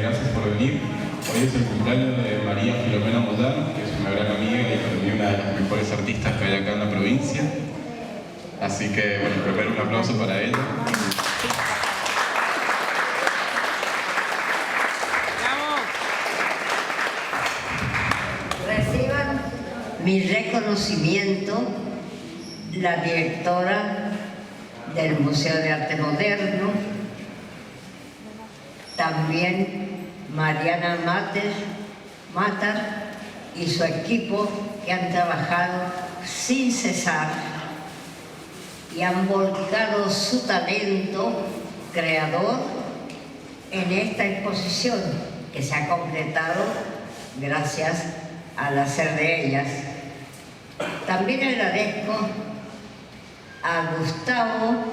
Gracias por venir. Hoy es el cumpleaños de María Filomena Moyano, que es una gran amiga y para mí una de las mejores artistas que hay acá en la provincia. Así que, bueno, primero un aplauso para ella. Reciban mi reconocimiento la directora del Museo de Arte Moderno, también Mariana Matar y su equipo, que han trabajado sin cesar y han volcado su talento creador en esta exposición que se ha completado gracias al hacer de ellas. También agradezco a Gustavo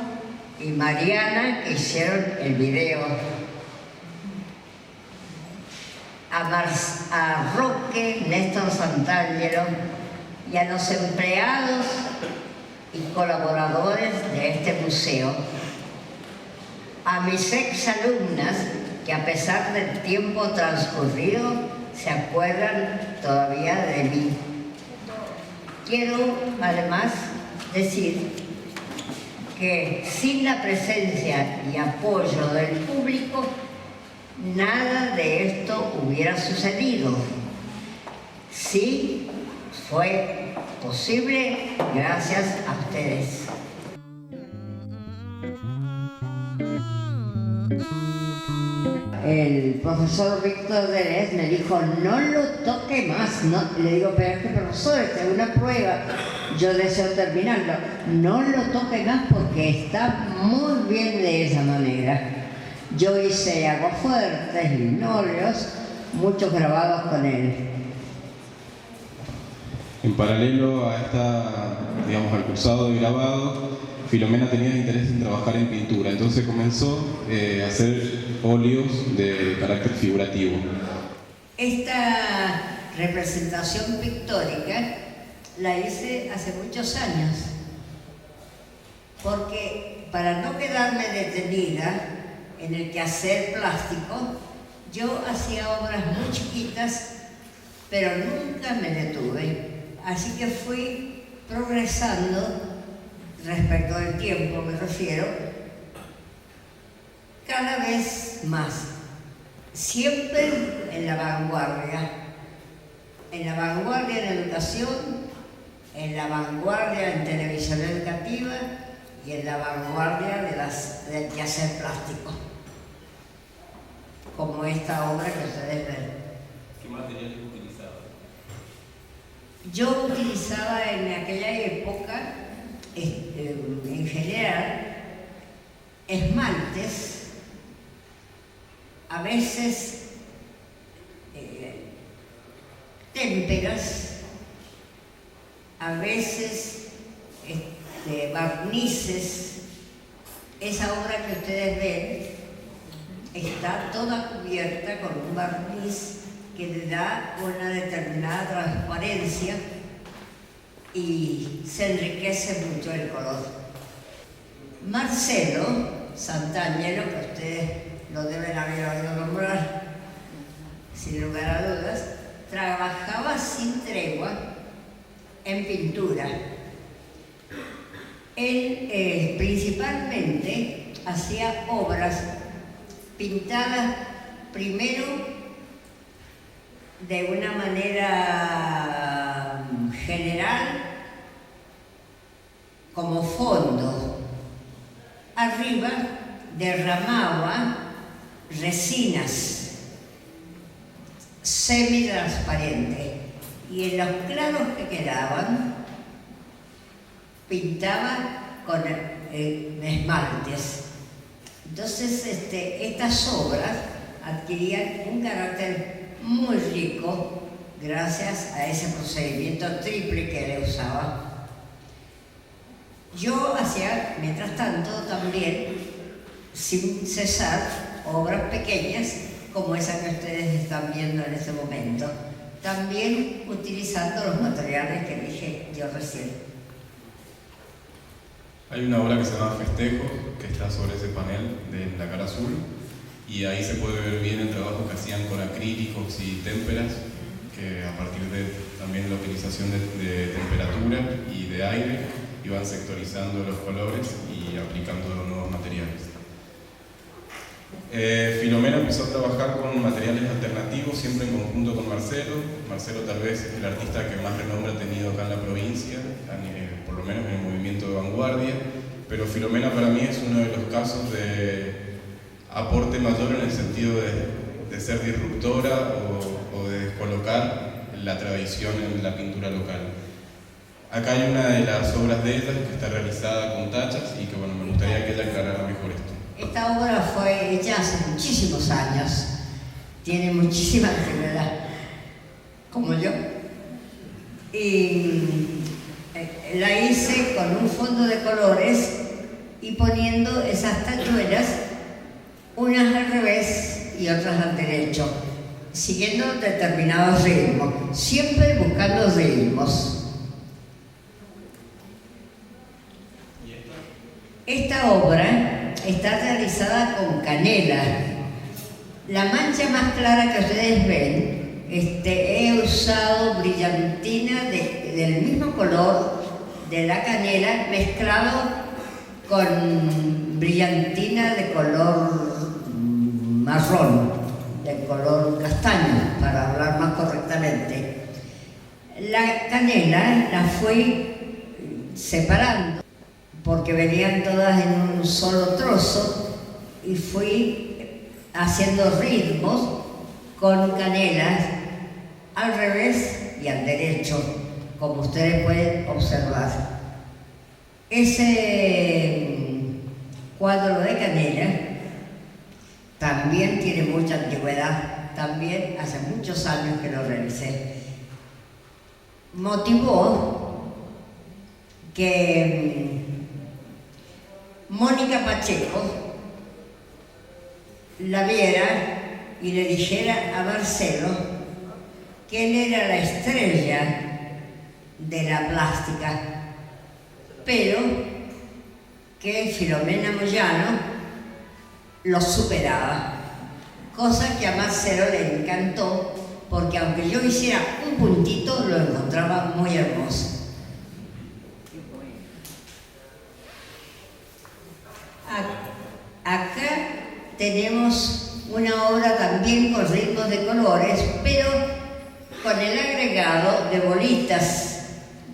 y Mariana, que hicieron el video, a Roque, Néstor Santangelo y a los empleados y colaboradores de este museo, a mis exalumnas que a pesar del tiempo transcurrido se acuerdan todavía de mí. Quiero además decir que sin la presencia y apoyo del público, nada de esto hubiera sucedido. Sí, fue posible gracias a ustedes. El profesor Víctor Delez me dijo, no lo toque más. No, le digo, pero es que profesor, esta es una prueba, yo deseo terminarlo. No lo toque más porque está muy bien de esa manera. Yo hice aguafuertes, linoleos, muchos grabados con él. En paralelo a al cursado de grabado, Filomena tenía interés en trabajar en pintura, entonces comenzó a hacer óleos de carácter figurativo. Esta representación pictórica la hice hace muchos años, porque para no quedarme detenida en el quehacer plástico, yo hacía obras muy chiquitas, pero nunca me detuve. Así que fui progresando respecto del tiempo, me refiero, cada vez más, siempre en la vanguardia en educación, en la vanguardia en televisión educativa y en la vanguardia del quehacer plástico, como esta obra que ustedes ven. ¿Qué materiales utilizaba? Yo utilizaba en aquella época, en general, esmaltes, a veces témperas, a veces barnices. Esa obra que ustedes ven está toda cubierta con un barniz que le da una determinada transparencia y se enriquece mucho el color. Marcelo Santangelo, que ustedes lo deben haber oído nombrar, sin lugar a dudas, trabajaba sin tregua en pintura. Él principalmente hacía obras pintadas primero de una manera general, como fondo. Arriba derramaba resinas semitransparentes y en los claros que quedaban pintaba con esmaltes. Entonces estas obras adquirían un carácter muy rico gracias a ese procedimiento triple que él usaba. Yo hacía, mientras tanto, también, sin cesar, obras pequeñas como esa que ustedes están viendo en este momento, también utilizando los materiales que dije yo recién. Hay una obra que se llama Festejo, que está sobre ese panel de la cara azul, y ahí se puede ver bien el trabajo que hacían con acrílicos y témperas, que a partir de también la utilización de temperatura y de aire iban sectorizando los colores y aplicando los nuevos materiales. Filomena empezó a trabajar con materiales alternativos, siempre en conjunto con Marcelo. Marcelo tal vez es el artista que más renombre ha tenido acá en la provincia, por lo menos en el movimiento de vanguardia, pero Filomena para mí es uno de los casos de aporte mayor en el sentido de ser disruptora o de descolocar la tradición en la pintura local. Acá hay una de las obras de ella que está realizada con tachas y que bueno, me gustaría que ella aclarara mejor esto. Esta obra fue hecha hace muchísimos años, tiene muchísima antigüedad, como yo, y la hice con un fondo de colores y poniendo esas tachuelas, unas al revés y otras al derecho, siguiendo determinados ritmos, siempre buscando ritmos. Esta obra está realizada con canela. La mancha más clara que ustedes ven, he usado brillantina del mismo color de la canela mezclado con brillantina de color marrón, de color castaño, para hablar más correctamente. La canela la fui separando porque venían todas en un solo trozo y fui haciendo ritmos con canelas al revés y al derecho, como ustedes pueden observar. Ese cuadro de canela también tiene mucha antigüedad, también hace muchos años que lo realicé. Motivó que Mónica Pacheco la viera y le dijera a Marcelo que él era la estrella de la plástica, pero que Filomena Moyano lo superaba, cosa que a Marcelo le encantó, porque aunque yo hiciera un puntito, lo encontraba muy hermoso. Acá tenemos una obra también con ritmos de colores, pero con el agregado de bolitas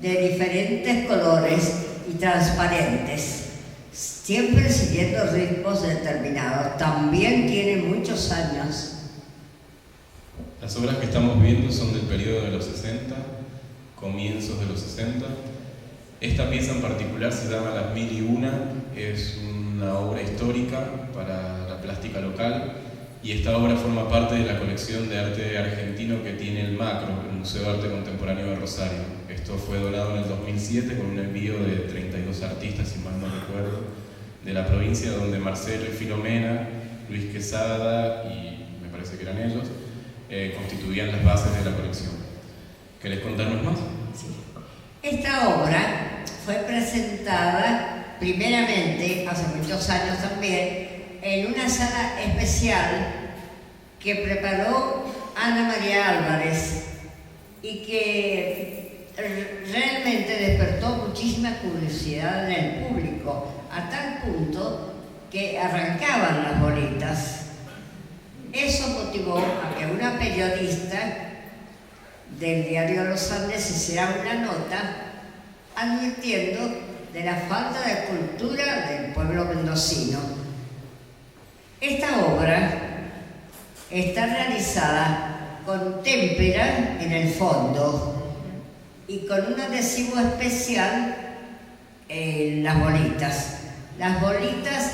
de diferentes colores y transparentes, siempre siguiendo ritmos determinados. También tiene muchos años. Las obras que estamos viendo son del periodo de los 60, comienzos de los 60. Esta pieza en particular se llama Las Mil y Una, es una obra histórica para la plástica local y esta obra forma parte de la colección de arte argentino que tiene el Macro, el Museo de Arte Contemporáneo de Rosario. Esto fue donado en el 2007 con un envío de 32 artistas, si mal no recuerdo, de la provincia, donde Marcelo y Filomena, Luis Quesada y me parece que eran ellos, constituían las bases de la colección. ¿Querés contarnos más? Sí. Esta obra fue presentada primeramente, hace muchos años también, en una sala especial que preparó Ana María Álvarez y que realmente despertó muchísima curiosidad en el público, a tal punto que arrancaban las bolitas. Eso motivó a que una periodista del diario Los Andes hiciera una nota advirtiendo de la falta de cultura del pueblo mendocino. Esta obra está realizada con témpera en el fondo y con un adhesivo especial en las bolitas. Las bolitas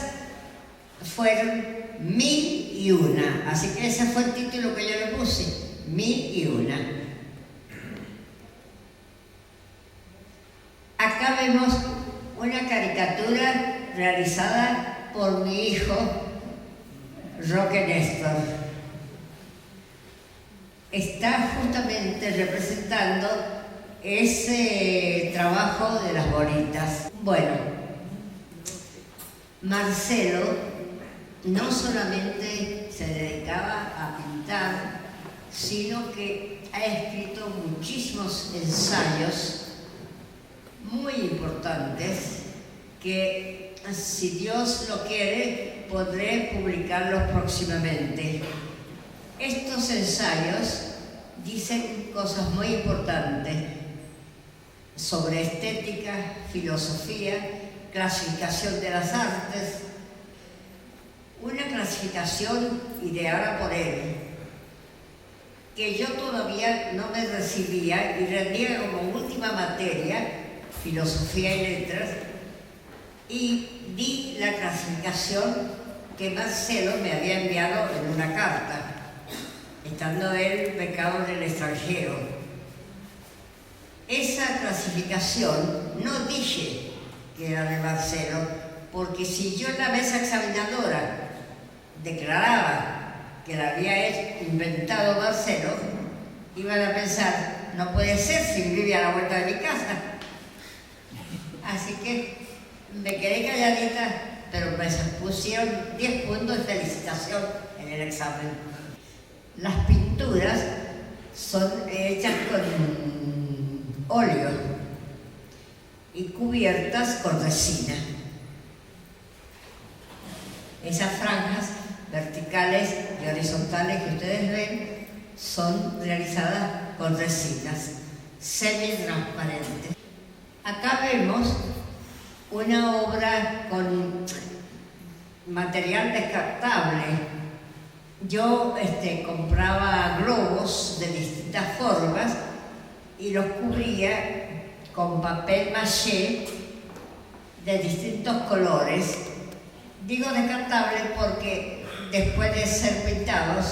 fueron 1001, así que ese fue el título que yo le puse, 1001. Acá vemos una caricatura realizada por mi hijo Roque Néstor. está justamente representando ese trabajo de las bolitas. Bueno, Marcelo no solamente se dedicaba a pintar, sino que ha escrito muchísimos ensayos muy importantes que, si Dios lo quiere, podré publicarlos próximamente. Estos ensayos dicen cosas muy importantes sobre estética, filosofía, clasificación de las artes, una clasificación ideada por él, que yo todavía no me recibía y rendía como última materia, filosofía y letras, y di la clasificación que Marcelo me había enviado en una carta, estando él becado en el extranjero. Esa clasificación no dije que era de Marcelo, porque si yo en la mesa examinadora declaraba que la había inventado Marcelo, iban a pensar, no puede ser si vive a la vuelta de mi casa. Así que me quedé calladita, pero me pusieron 10 puntos de felicitación en el examen. Las pinturas son hechas con óleo y cubiertas con resina. Esas franjas verticales y horizontales que ustedes ven son realizadas con resinas semi-transparentes. Acá vemos una obra con material descartable. Yo compraba globos de distintas formas y los cubría con papel maché de distintos colores. Digo descartable porque después de ser pintados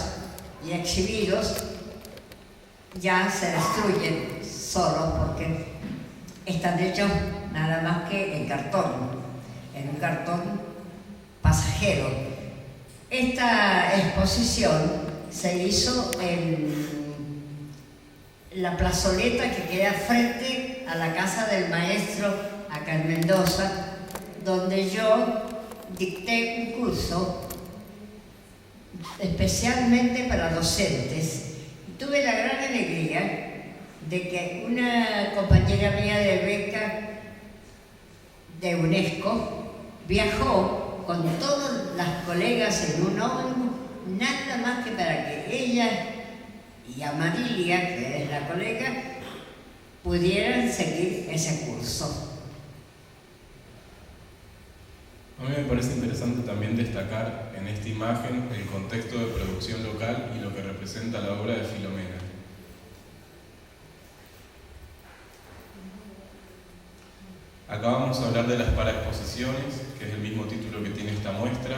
y exhibidos ya se destruyen solos porque están hechos nada más que en un cartón pasajero. Esta exposición se hizo en la plazoleta que queda frente a la casa del maestro acá en Mendoza, donde yo dicté un curso especialmente para docentes. Tuve la gran alegría de que una compañera mía de beca de UNESCO viajó con todas las colegas en un ómnibus, nada más que para que ella y Amarilia, que es la colega, pudieran seguir ese curso. A mí me parece interesante también destacar en esta imagen el contexto de producción local y lo que representa la obra de Filomena. Acá vamos a hablar de las paraexposiciones, que es el mismo título que tiene esta muestra.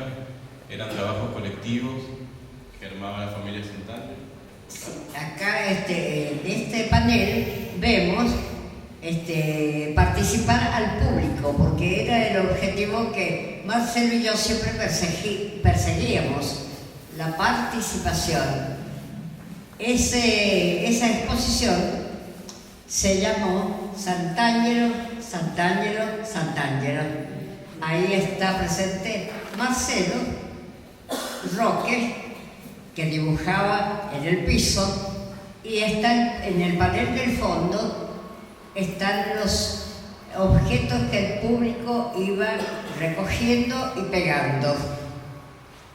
Eran trabajos colectivos que armaba la familia Santangelo. Acá en este panel vemos participar al público, porque era el objetivo que Marcelo y yo siempre perseguíamos, la participación. Esa exposición se llamó Santangelo, Santangelo, Santangelo. Ahí está presente Marcelo Roque, que dibujaba en el piso, y están en el panel del fondo están los objetos que el público iba recogiendo y pegando,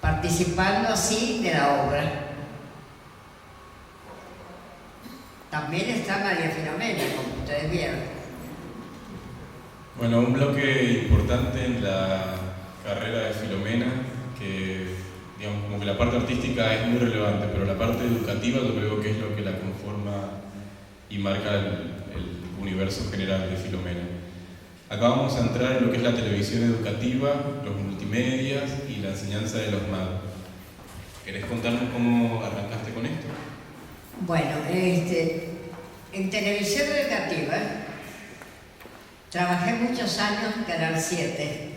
participando así de la obra. También está María Filomena, como ustedes vieron. Bueno, un bloque importante en la carrera de Filomena, que digamos como que la parte artística es muy relevante, pero la parte educativa yo creo que es lo que la conforma y marca el universo general de Filomena. Acá vamos a entrar en lo que es la televisión educativa, los multimedias y la enseñanza de los MAD. ¿Querés contarnos cómo arrancaste con esto? Bueno, en televisión educativa trabajé muchos años en Canal 7.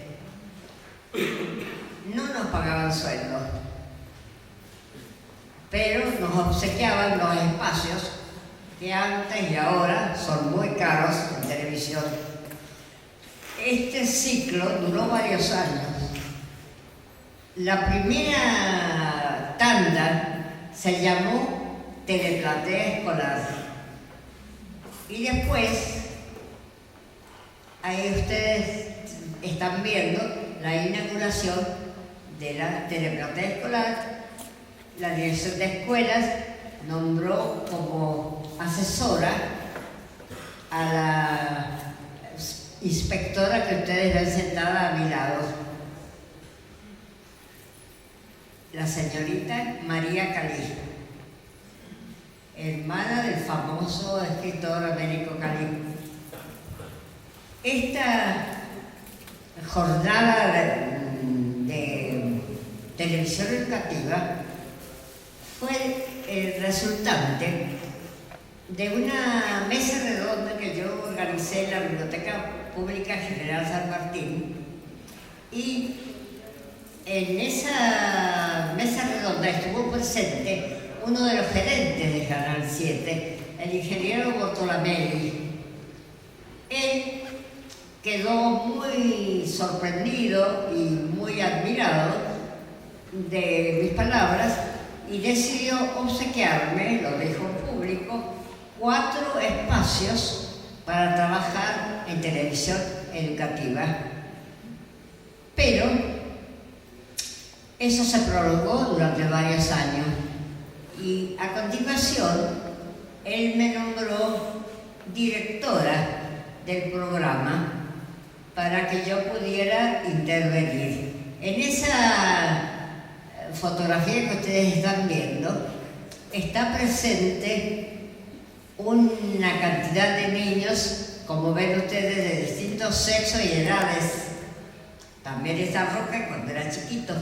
No nos pagaban sueldo, pero nos obsequiaban los espacios que antes y ahora son muy caros en televisión. Este ciclo duró varios años. La primera tanda se llamó Teleplatea Escolar. Y después, ahí ustedes están viendo la inauguración de la Teleplatea Escolar. La Dirección de Escuelas nombró como asesora a la inspectora que ustedes ven sentada a mi lado, la señorita María Calí, hermana del famoso escritor Américo Calí. Esta jornada de televisión educativa fue el resultante de una mesa redonda que yo organicé en la Biblioteca Pública General San Martín, y en esa mesa redonda estuvo presente uno de los gerentes de Canal 7, el ingeniero Bortolamelli. Él quedó muy sorprendido y muy admirado de mis palabras y decidió obsequiarme, lo dijo en público, 4 espacios para trabajar en televisión educativa. Pero eso se prolongó durante varios años y a continuación él me nombró directora del programa para que yo pudiera intervenir. En esa fotografía que ustedes están viendo está presente una cantidad de niños, como ven ustedes, de distintos sexos y edades. También está Roque cuando era chiquito.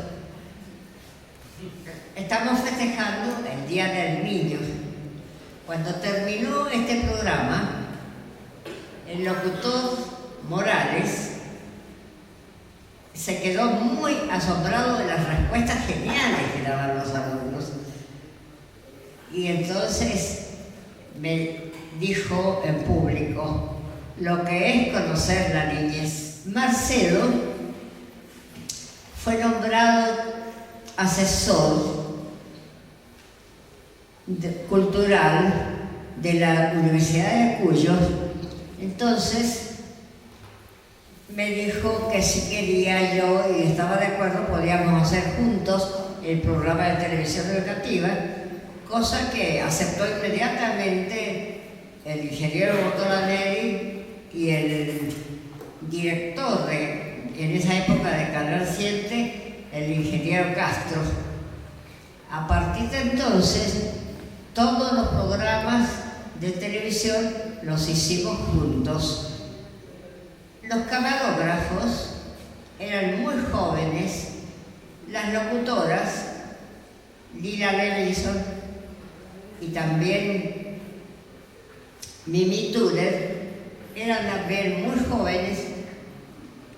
Estamos festejando el Día del Niño. Cuando terminó este programa, el locutor Morales se quedó muy asombrado de las respuestas geniales que daban los alumnos. Y entonces me dijo en público lo que es conocer la niñez. Marcelo fue nombrado asesor cultural de la Universidad de Cuyo. Entonces me dijo que si quería yo y estaba de acuerdo podíamos hacer juntos el programa de televisión educativa, cosa que aceptó inmediatamente el ingeniero Bortolamelli y el director en esa época de Canal 7, el ingeniero Castro. A partir de entonces, todos los programas de televisión los hicimos juntos. Los camarógrafos eran muy jóvenes, las locutoras, Lila Levinson y también Mimi Tuller, eran también muy jóvenes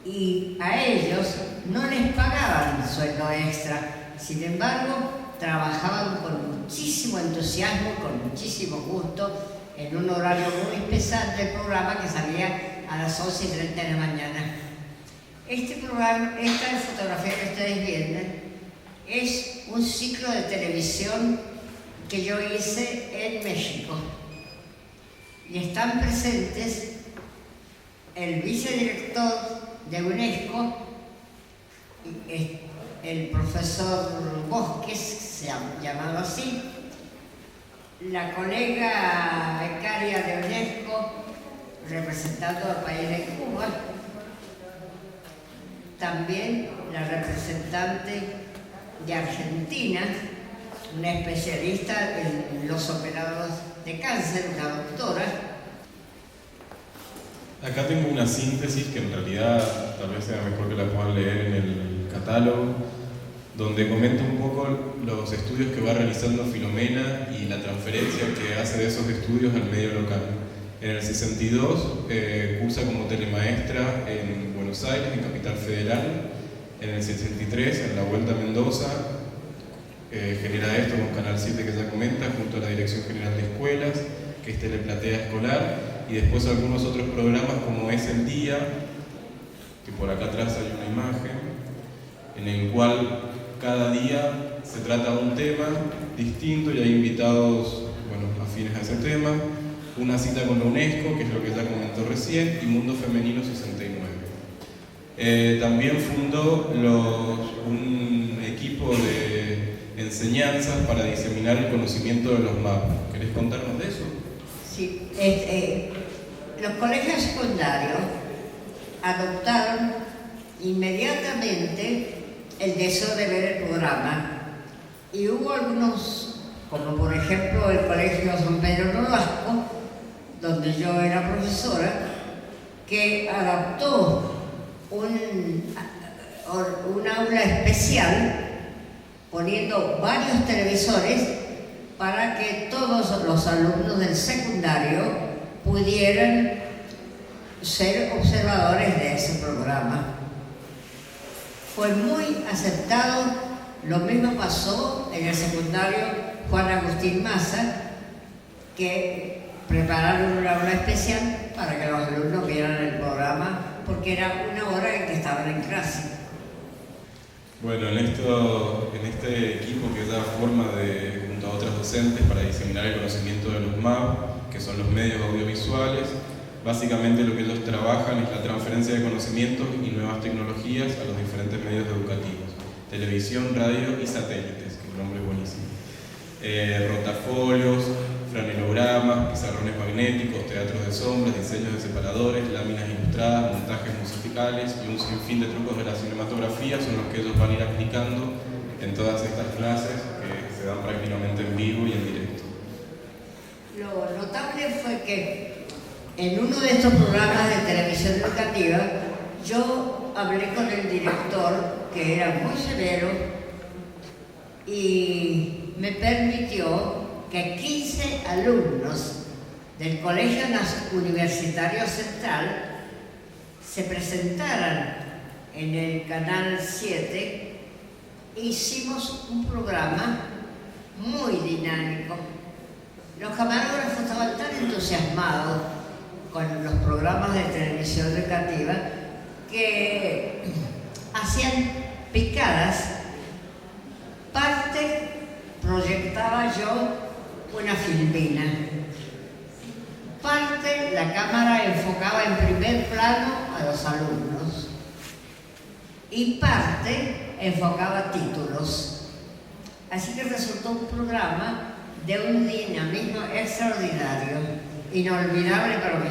y a ellos no les pagaban sueldo extra. Sin embargo, trabajaban con muchísimo entusiasmo, con muchísimo gusto, en un horario muy pesado del programa que salía a las 11:30 de la mañana. Este programa, esta fotografía que ustedes vienen, es un ciclo de televisión que yo hice en México. Y están presentes el vicedirector de UNESCO, el profesor Bosques, se ha llamado así, la colega becaria de UNESCO, representando al país de Cuba, también la representante de Argentina, una especialista en los operados de cáncer, una doctora. Acá tengo una síntesis que en realidad tal vez sea mejor que la puedan leer en el catálogo, donde comenta un poco los estudios que va realizando Filomena y la transferencia que hace de esos estudios al medio local. En el 62 cursa como telemaestra en Buenos Aires, en Capital Federal. En el 63, en la Vuelta a Mendoza, genera esto con Canal 7 que ya comenta, junto a la Dirección General de Escuelas, que es Teleplatea Escolar, y después algunos otros programas como Es el Día, que por acá atrás hay una imagen, en el cual cada día se trata un tema distinto y hay invitados afines a ese tema, una cita con la UNESCO, que es lo que ya comentó recién, y Mundo Femenino 69. También fundó un equipo de enseñanzas para diseminar el conocimiento de los MAP. ¿Querés contarnos de eso? Sí, los colegios secundarios adoptaron inmediatamente el deseo de ver el programa y hubo algunos, como por ejemplo el Colegio San Pedro Nolasco, donde yo era profesora, que adaptó un aula especial poniendo varios televisores para que todos los alumnos del secundario pudieran ser observadores de ese programa. Fue muy aceptado. Lo mismo pasó en el secundario Juan Agustín Maza, que prepararon una hora especial para que los alumnos vieran el programa, porque era una hora en que estaban en clase. Bueno, en este equipo que da forma junto a otros docentes para diseminar el conocimiento de los MAP, que son los medios audiovisuales, básicamente lo que ellos trabajan es la transferencia de conocimientos y nuevas tecnologías a los diferentes medios educativos: televisión, radio y satélites, que el nombre es buenísimo. Rotafolios, franelogramas, pizarrones magnéticos, teatros de sombras, diseños de separadores, láminas ilustradas, montajes musicales y un sinfín de trucos de la cinematografía son los que ellos van a ir aplicando en todas estas clases que se dan prácticamente en vivo y en directo. Lo notable fue que en uno de estos programas de televisión educativa yo hablé con el director, que era muy severo, y me permitió que 15 alumnos del Colegio Universitario Central se presentaran en el Canal 7. Hicimos un programa muy dinámico. Los camarógrafos estaban tan entusiasmados con los programas de televisión educativa que hacían picadas. Parte proyectaba yo una filmina, parte la cámara enfocaba en primer plano a los alumnos y parte enfocaba títulos. Así que resultó un programa de un dinamismo extraordinario, inolvidable para mí.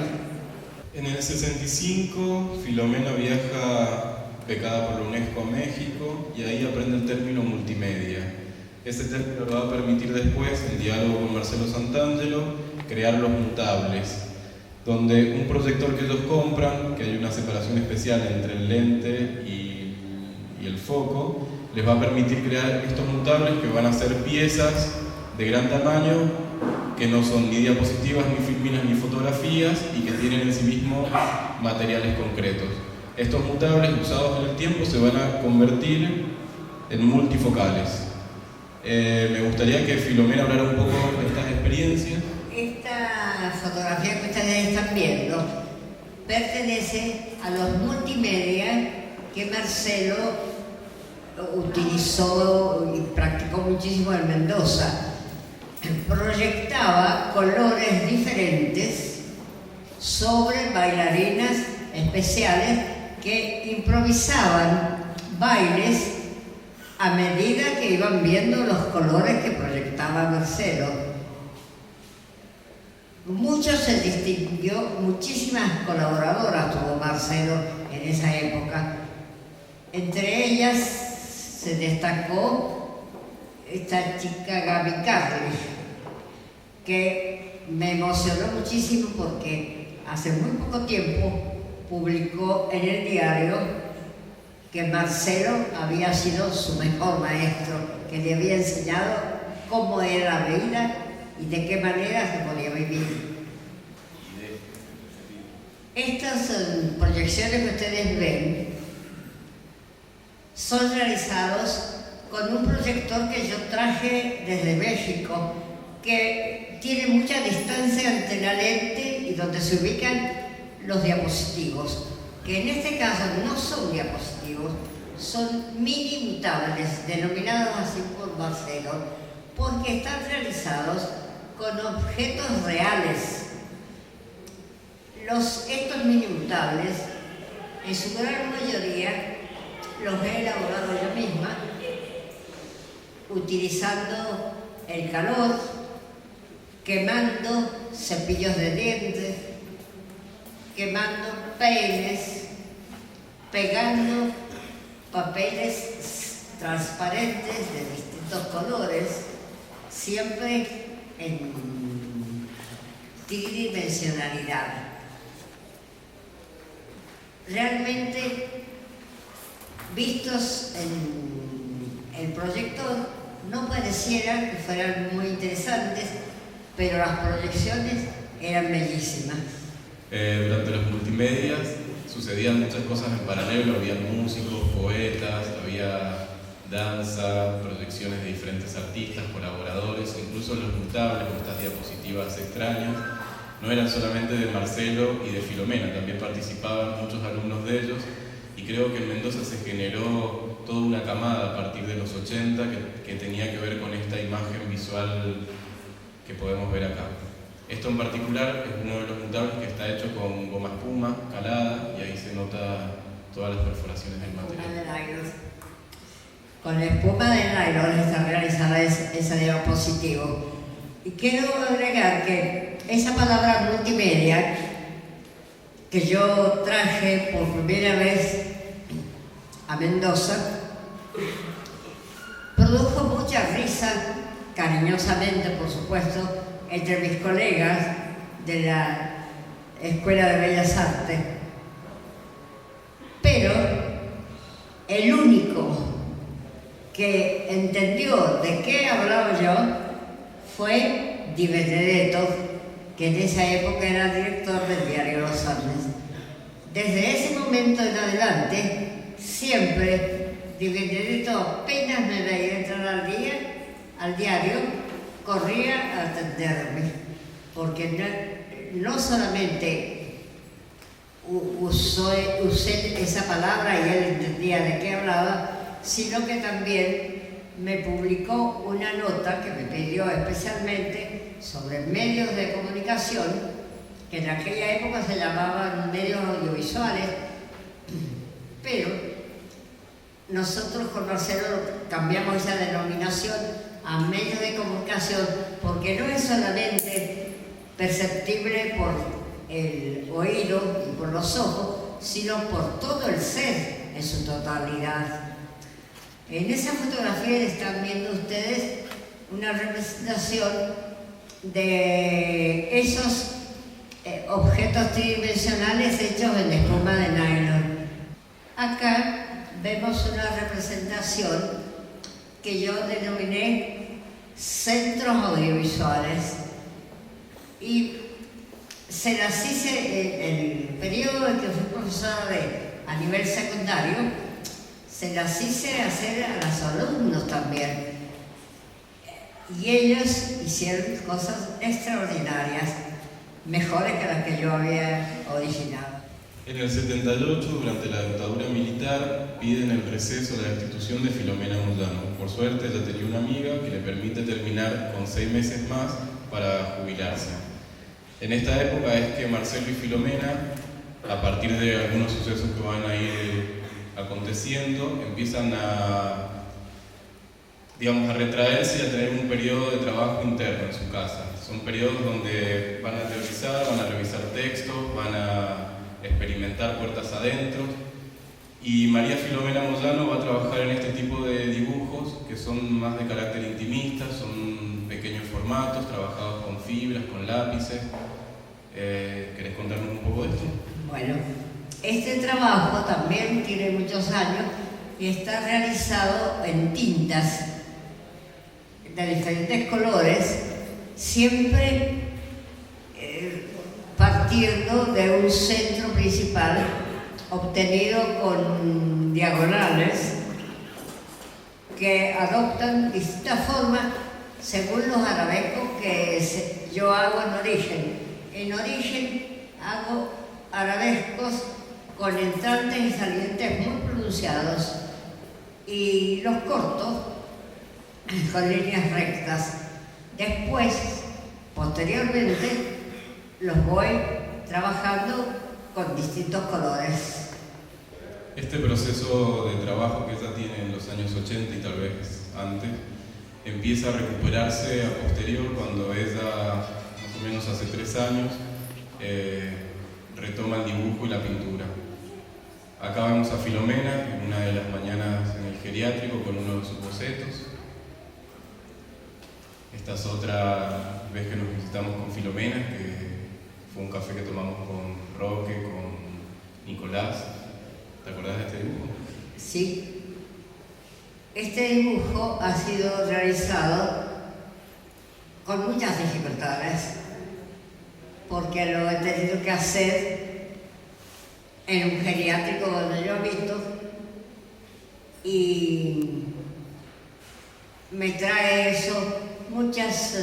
En el 65, Filomena viaja becada por la UNESCO a México y ahí aprende el término multimedia. Este término le va a permitir después, en diálogo con Marcelo Santangelo, crear los mutables, donde un proyector que ellos compran, que hay una separación especial entre el lente y el foco, les va a permitir crear estos mutables que van a ser piezas de gran tamaño, que no son ni diapositivas, ni filminas, ni fotografías, y que tienen en sí mismos materiales concretos. Estos mutables usados en el tiempo se van a convertir en multifocales. Me gustaría que Filomena hablara un poco de estas experiencias. Esta fotografía que ustedes están viendo pertenece a los multimedia que Marcelo utilizó y practicó muchísimo en Mendoza. Proyectaba colores diferentes sobre bailarinas especiales que improvisaban bailes a medida que iban viendo los colores que proyectaba Marcelo. Mucho se distinguió, muchísimas colaboradoras tuvo Marcelo en esa época. Entre ellas se destacó esta chica Gaby Carles, que me emocionó muchísimo porque hace muy poco tiempo publicó en el diario que Marcelo había sido su mejor maestro, que le había enseñado cómo era la vida y de qué manera se podía vivir. Estas proyecciones que ustedes ven son realizados con un proyector que yo traje desde México, que tiene mucha distancia entre la lente y donde se ubican los diapositivos, que en este caso no son diapositivos, son mini mutables, denominados así por Marcelo, porque están realizados con objetos reales. Estos mini mutables, en su gran mayoría, los he elaborado yo misma, utilizando el calor, quemando cepillos de dientes, quemando peines, pegando papeles transparentes de distintos colores, siempre en tridimensionalidad. Realmente, vistos en el proyector, no pareciera que fueran muy interesantes, pero las proyecciones eran bellísimas. Durante los multimedias sucedían muchas cosas en paralelo, había músicos, poetas, había danza, proyecciones de diferentes artistas, colaboradores, incluso los mutables, con estas diapositivas extrañas, no eran solamente de Marcelo y de Filomena, también participaban muchos alumnos de ellos, y creo que en Mendoza se generó toda una camada a partir de los 80 que tenía que ver con esta imagen visual que podemos ver acá. Esto en particular es uno de los mutables que está hecho con goma espuma, calada, y ahí se nota todas las perforaciones del material. Con la espuma de nylon está realizada ese diapositivo. Y quiero agregar que esa palabra multimedia, que yo traje por primera vez a Mendoza, produjo mucha risa, cariñosamente por supuesto, entre mis colegas de la Escuela de Bellas Artes. Pero el único que entendió de qué hablaba yo fue Di Benedetto, que en esa época era director del diario Los Andes. Desde ese momento en adelante, siempre Di Benedetto apenas me veía entrar al diario, corría a atenderme, porque no solamente usé esa palabra y él entendía de qué hablaba, sino que también me publicó una nota que me pidió especialmente sobre medios de comunicación, que en aquella época se llamaban medios audiovisuales, pero nosotros con Marcelo cambiamos esa denominación a medios de comunicación, porque no es solamente perceptible por el oído y por los ojos, sino por todo el ser en su totalidad. En esa fotografía están viendo ustedes una representación de esos objetos tridimensionales hechos en espuma de nylon. Acá vemos una representación que yo denominé centros audiovisuales, y se las hice en el periodo en que fui profesora a nivel secundario, se las hice hacer a los alumnos también, y ellos hicieron cosas extraordinarias, mejores que las que yo había originado. En el 78, durante la dictadura militar, piden el receso de la destitución de Filomena Moyano. Por suerte, ella tenía una amiga que le permite terminar con 6 meses más para jubilarse. En esta época es que Marcelo y Filomena, a partir de algunos sucesos que van a ir aconteciendo, empiezan a retraerse y a tener un periodo de trabajo interno en su casa. Son periodos donde van a teorizar, van a revisar textos, van a experimentar puertas adentro, y María Filomena Moyano va a trabajar en este tipo de dibujos que son más de carácter intimista, son pequeños formatos, trabajados con fibras, con lápices. ¿Querés contarnos un poco de esto? Bueno, este trabajo también tiene muchos años y está realizado en tintas de diferentes colores, siempre partiendo de un centro principal obtenido con diagonales que adoptan distintas formas según los arabescos que yo hago en origen. En origen hago arabescos con entrantes y salientes muy pronunciados y los cortos con líneas rectas. Después, posteriormente, los voy trabajando con distintos colores. Este proceso de trabajo que ella tiene en los años 80 y tal vez antes, empieza a recuperarse a posterior cuando ella, más o menos hace 3 años, retoma el dibujo y la pintura. Acá vemos a Filomena en una de las mañanas en el geriátrico con uno de sus bocetos. Esta es otra vez que nos visitamos con Filomena, que fue un café que tomamos con Roque, con Nicolás. ¿Te acordás de este dibujo? Sí. Este dibujo ha sido realizado con muchas dificultades, porque lo he tenido que hacer en un geriátrico donde yo habito y me trae eso muchas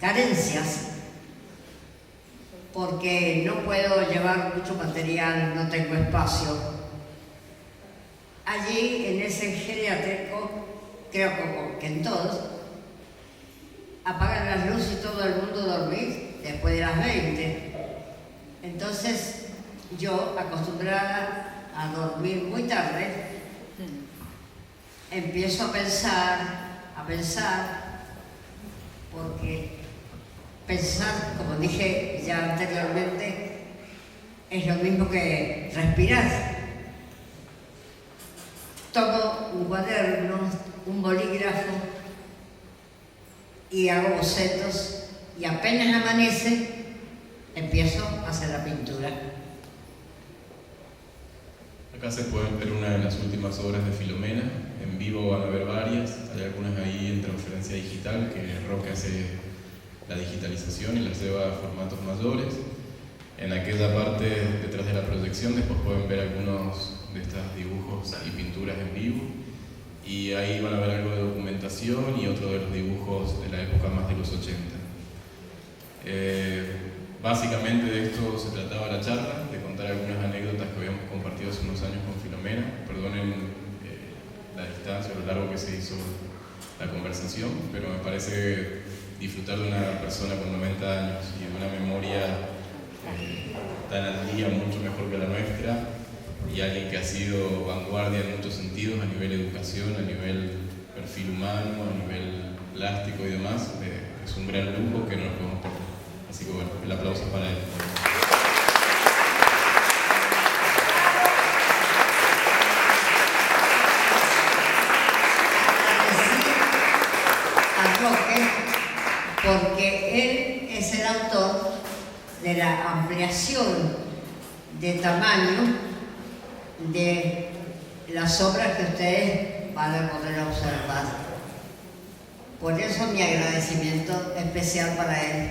carencias, porque no puedo llevar mucho material, no tengo espacio. Allí en ese geriátrico, creo que en todos, apagan las luces y todo el mundo dormir después de las 20. Entonces yo, acostumbrada a dormir muy tarde, empiezo a pensar, porque pensar, como dije ya anteriormente, es lo mismo que respirar. Tomo un cuaderno, un bolígrafo y hago bocetos, y apenas amanece empiezo a hacer la pintura. Acá se pueden ver una de las últimas obras de Filomena. En vivo van a ver varias, hay algunas ahí en transferencia digital que Roque hace la digitalización y las lleva a formatos mayores. En aquella parte detrás de la proyección después pueden ver algunos de estos dibujos y pinturas en vivo, y ahí van a ver algo de documentación y otro de los dibujos de la época más de los 80. Básicamente de esto se trataba la charla, de contar algunas anécdotas que habíamos compartido hace unos años con Filomena. Perdonen la distancia o lo largo que se hizo la conversación, pero me parece disfrutar de una persona con 90 años y de una memoria tan al día, mucho mejor que la nuestra, y alguien que ha sido vanguardia en muchos sentidos, a nivel educación, a nivel perfil humano, a nivel plástico y demás. Es un gran lujo que no nos podemos perder. Así que bueno, el aplauso para él. Porque él es el autor de la ampliación de tamaño de las obras que ustedes van a poder observar. Por eso mi agradecimiento especial para él.